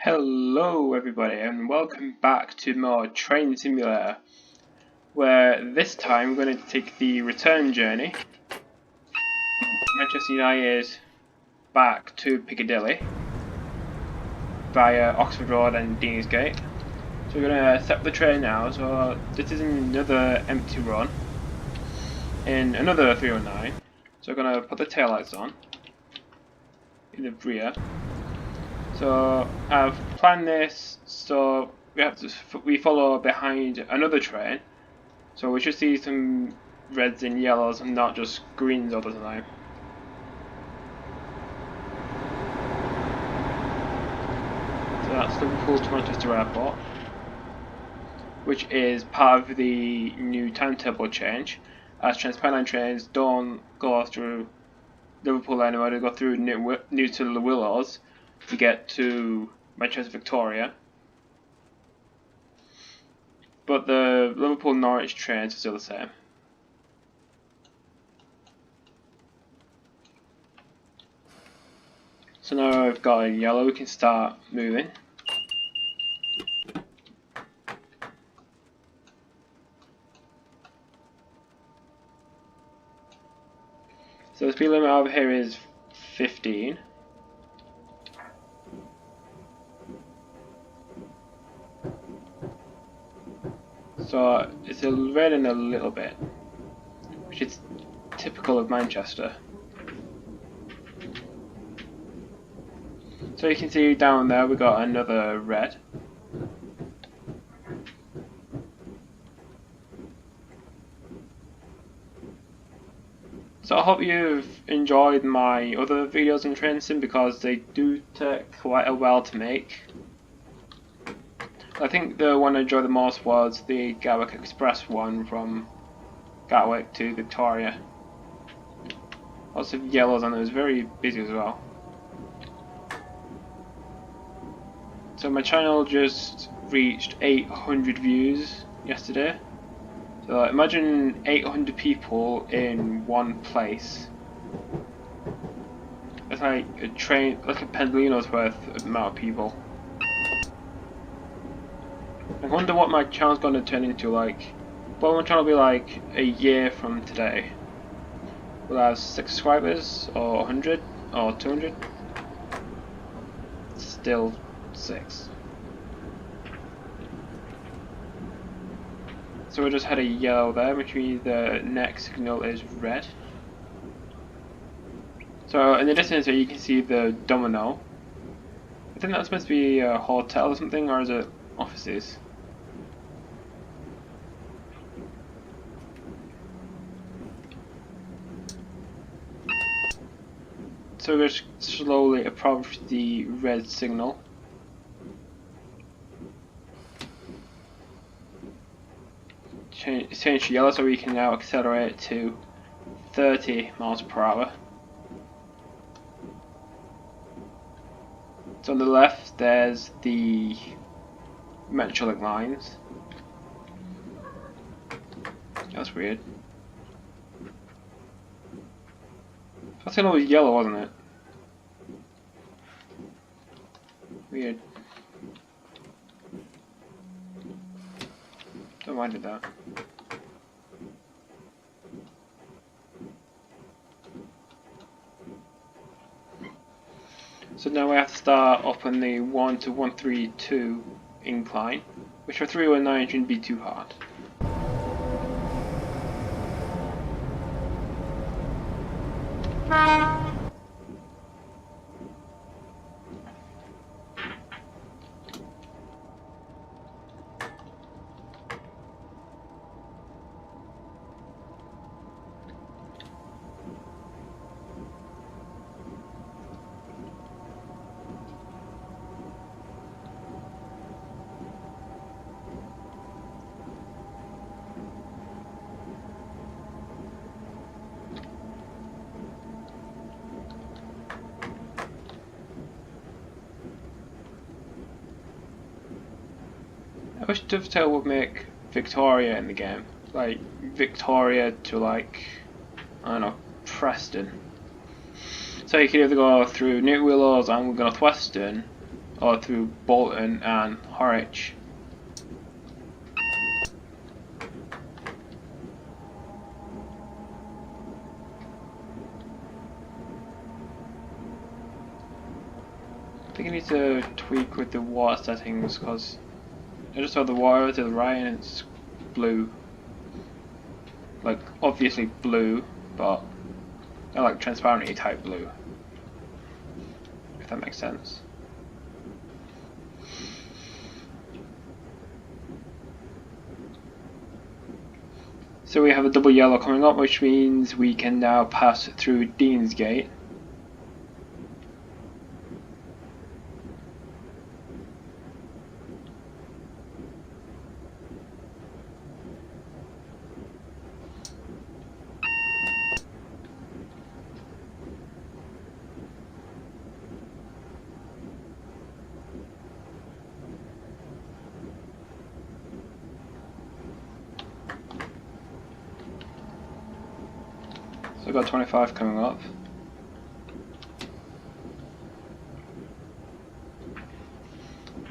Hello everybody and welcome back to more Train Simulator, where this time we're going to take the return journey Manchester United back to Piccadilly via Oxford Road and Deansgate. So we're going to set up the train now. So this is another empty run in another 309. So we're going to put the taillights on in the rear. So I've planned this so we follow behind another train, so we should see some reds and yellows and not just greens all the time. So that's Liverpool to Manchester Airport, which is part of the new timetable change, as Transpennine trains don't go through Liverpool anymore. They go through Newton the Willows to get to Manchester Victoria. But the Liverpool Norwich trains are still the same. So now I've got a yellow, we can start moving. So the speed limit over here is 15. So it's raining a little bit, which is typical of Manchester. So you can see down there we got another red. So I hope you've enjoyed my other videos in train sim, because they do take quite a while to make. I think the one I enjoyed the most was the Gatwick Express one from Gatwick to Victoria. Lots of yellows and it was very busy as well. So my channel just reached 800 views yesterday. So imagine 800 people in one place. It's like a train, like a Pendolino's worth of amount of people. I wonder what my channel's going to turn into. Like, what will my channel be like a year from today? Will I have 6 subscribers, or 100, or 200? Still 6. So we just had a yellow there, which means the next signal is red. So in the distance here you can see the Domino. I think that's supposed to be a hotel or something, or is it offices? So we just slowly approach the red signal. Change to yellow, so we can now accelerate to 30 miles per hour. So on the left there's the Metrolink lines. That's weird. I thought it was yellow, wasn't it? Weird. Don't mind it that. So now we have to start up on the 1 to 132 incline, which for 319 shouldn't be too hard. I wish Dovetail would make Victoria in the game. Like, Victoria to, like, I don't know, Preston. So you can either go through New Willows and Northwestern, or through Bolton and Harwich. I think I need to tweak with the water settings because I just saw the water to the right and it's blue. Like obviously blue, but not like transparent type blue. If that makes sense. So we have a double yellow coming up, which means we can now pass through Deansgate. So I've got 25 coming up.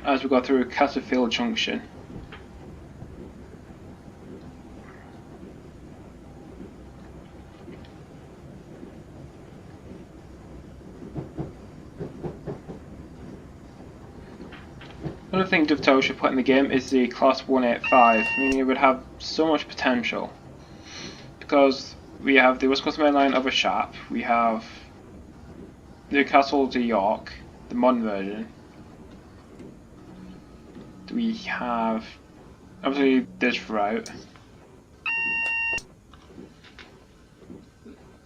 As we go through Castlefield Junction. Another thing Dovetail should put in the game is the Class 185. I mean, it would have so much potential. Because we have the West Coast Main Line over Shap, we have Newcastle to York, the modern version. We have obviously this route.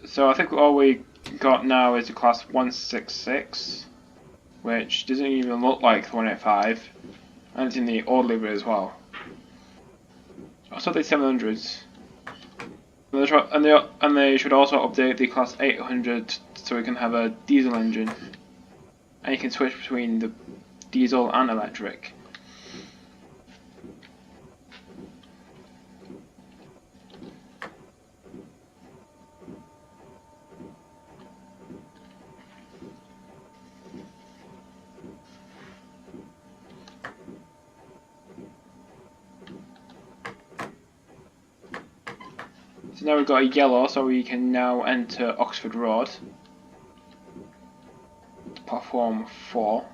So I think all we got now is the Class 166, which doesn't even look like the 185, and it's in the old livery as well. Also the 700s. And they should also update the Class 800 so we can have a diesel engine. And you can switch between the diesel and electric. So now we've got a yellow, so we can now enter Oxford Road. Platform 4.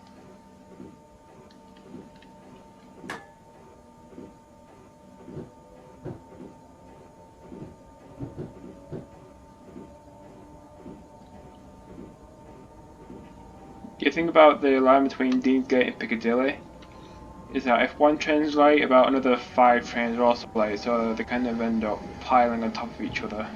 The thing about the line between Deansgate and Piccadilly is that if one train's late, about another 5 trains are also late, so they kind of end up piling on top of each other.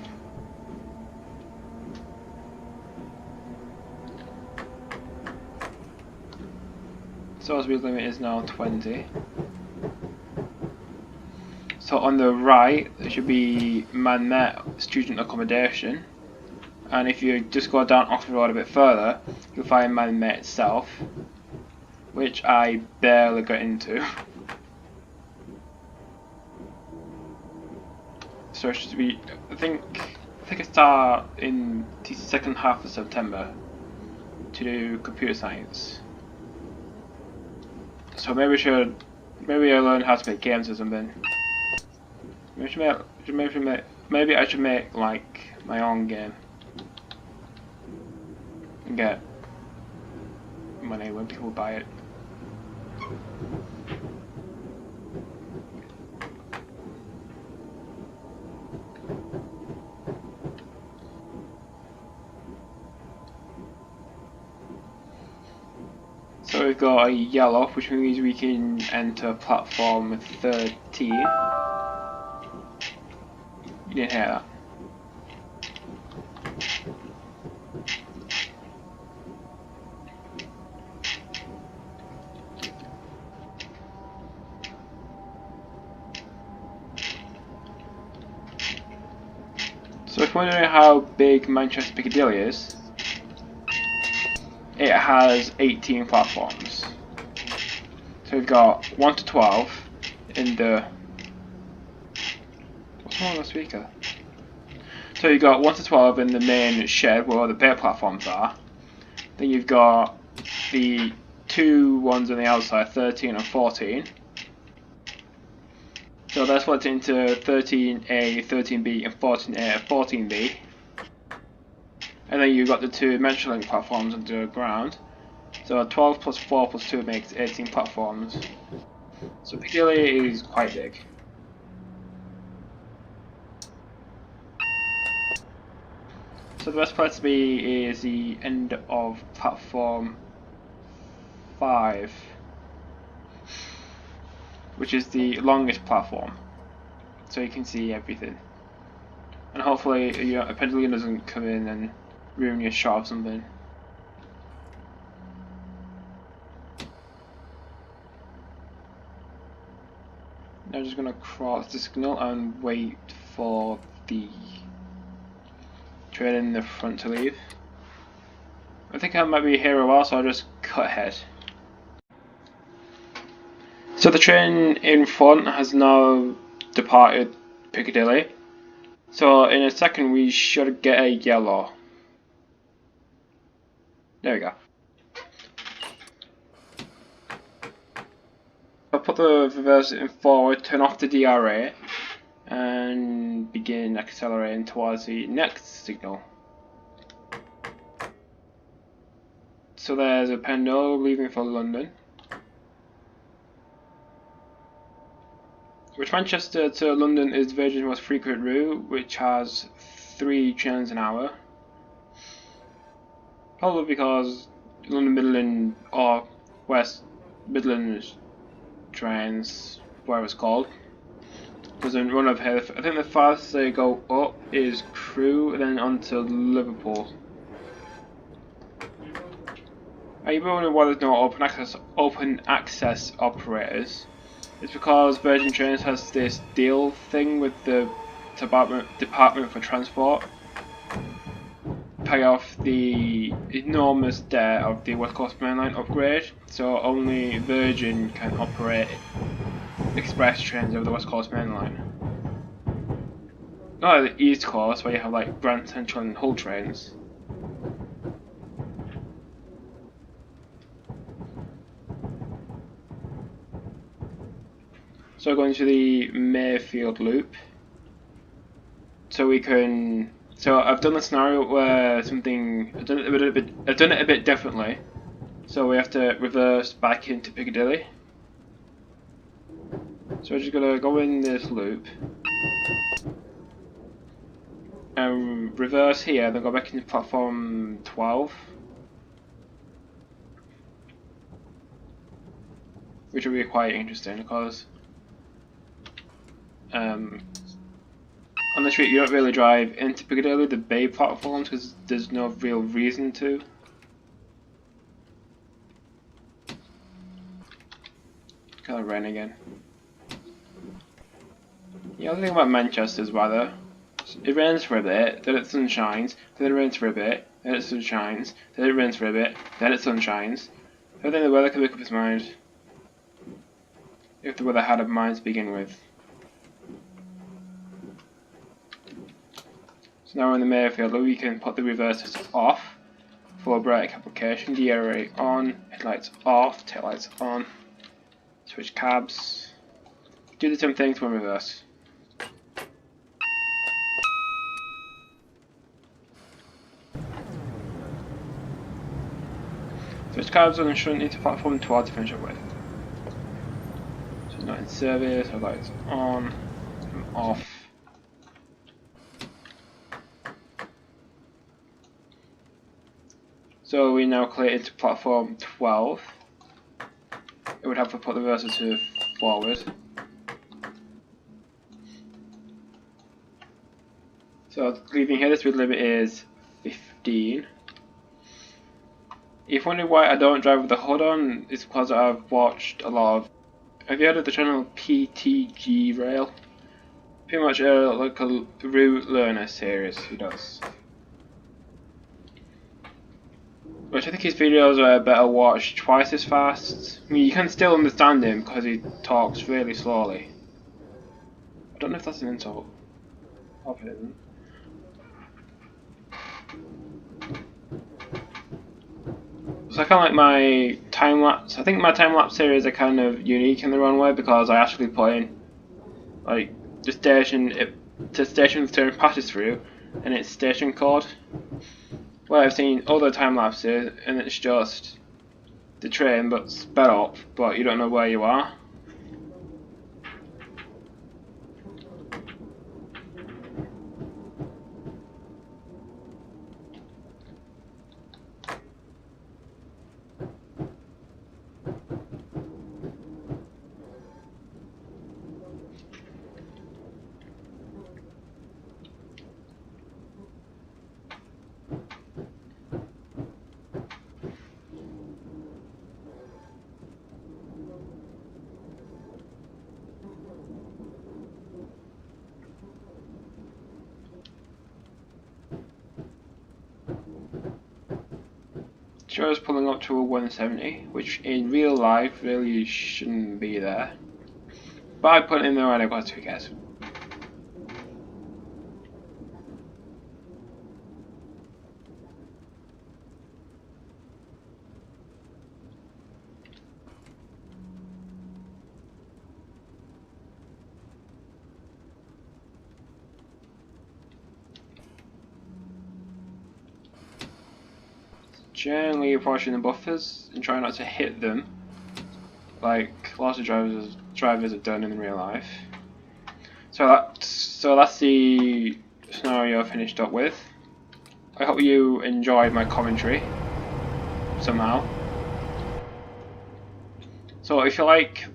So speed limit is now 20. So on the right there should be Man-Met student accommodation, and if you just go down Oxford Road a bit further you'll find Man-Met itself, which I barely got into. So it should be, I think I start in the second half of September to do computer science. So maybe I learn how to make games or something. Maybe I should make like my own game and get money when people buy it. So we've got a yellow, which means we can enter platform 13. You didn't hear that. So if you're wondering how big Manchester Piccadilly is, it has 18 platforms. So we've got 1 to 12 in the... What's wrong with the speaker? So you've got 1 to 12 in the main shed where all the bait platforms are. Then you've got the two ones on the outside, 13 and 14. So they're split into 13A, 13B, and 14A and 14B. And then you've got the two Metrolink platforms underground. So 12 plus 4 plus 2 makes 18 platforms. So Piccadilly is quite big. So the best place to be is the end of platform 5, which is the longest platform, so you can see everything. And hopefully, a pendulum doesn't come in and ruin your shot or something. Now I'm just gonna cross the signal and wait for the train in the front to leave. I think I might be here a while, so I'll just cut ahead. So the train in front has now departed Piccadilly. So in a second we should get a yellow. There we go. I'll put the reverse in forward, turn off the DRA, and begin accelerating towards the next signal. So there's a pendulum leaving for London, which Manchester to London is Virgin's most frequent route, which has 3 trains an hour. Probably because London Midland or West Midlands trains, whatever it's called, doesn't run up here. I think the farthest they go up is Crewe, and then on to Liverpool. Now you wondering why there's no open access operators. It's because Virgin Trains has this deal thing with the Department for Transport, pay off the enormous debt of the West Coast Main Line upgrade, so only Virgin can operate express trains over the West Coast Main Line. Not like the East Coast, where you have like Grand Central and Hull trains. So going to the Mayfield loop. So we can. So I've done a scenario where I've done it a bit differently. So we have to reverse back into Piccadilly. So we're just gonna go in this loop and reverse here, then go back into platform 12, which will be quite interesting because on the street you don't really drive into Piccadilly, the bay platforms, because there's no real reason to. Kind of rain again. The other thing about Manchester's weather, it rains for a bit, then it sun shines, then it rains for a bit, then it sun shines, then it rains for a bit, then it sun shines. I think the weather could make up its mind, if the weather had a mind to begin with. So now we're in the Mayfield, we can put the reverses off, full brake application, DRA on, headlights off, taillights on, switch cabs, do the same thing to reverse. Switch cabs on and shunt into platform 12 to finish up with. So not in service, headlights on, and off. So we now clear into platform 12. It would have to put the reverser to forward. So leaving here, the speed limit is 15. If you wonder why I don't drive with the hood on, it's because I've watched a lot of. Have you heard of the channel PTG Rail? Pretty much like a route learner series he does. Which I think his videos are better watched twice as fast. I mean, you can still understand him because he talks really slowly. I don't know if that's an insult. Hope it isn't. So I kind of like my time lapse. I think my time lapse series are kind of unique in their own way because I actually put in like the station, the station the train passes through, and its station code. Well, I've seen other time lapses, and it's just the train but sped up, but you don't know where you are. Shows pulling up to a 170, which in real life really shouldn't be there. But I put it in there anyway, so who cares? Generally approaching the buffers and trying not to hit them, like lots of drivers have done in real life. So that's the scenario finished up with. I hope you enjoyed my commentary somehow. So if you liked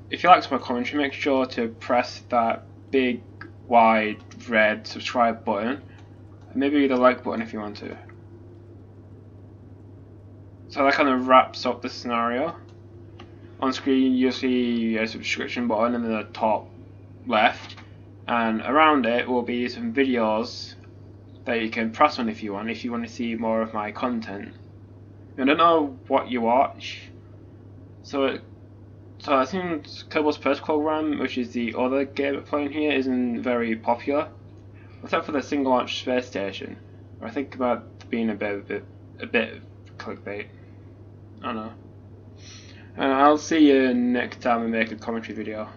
my commentary, make sure to press that big wide red subscribe button, and maybe the like button if you want to. So that kind of wraps up the scenario. On screen you'll see a subscription button in the top left, and around it will be some videos that you can press on if you want to see more of my content. I don't know what you watch, so I think Kerbal Space Program, which is the other game I'm playing here, isn't very popular, except for the single launch space station, where I think about being a bit clickbait. I don't know. And I'll see you next time I make a commentary video.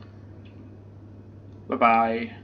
Bye bye.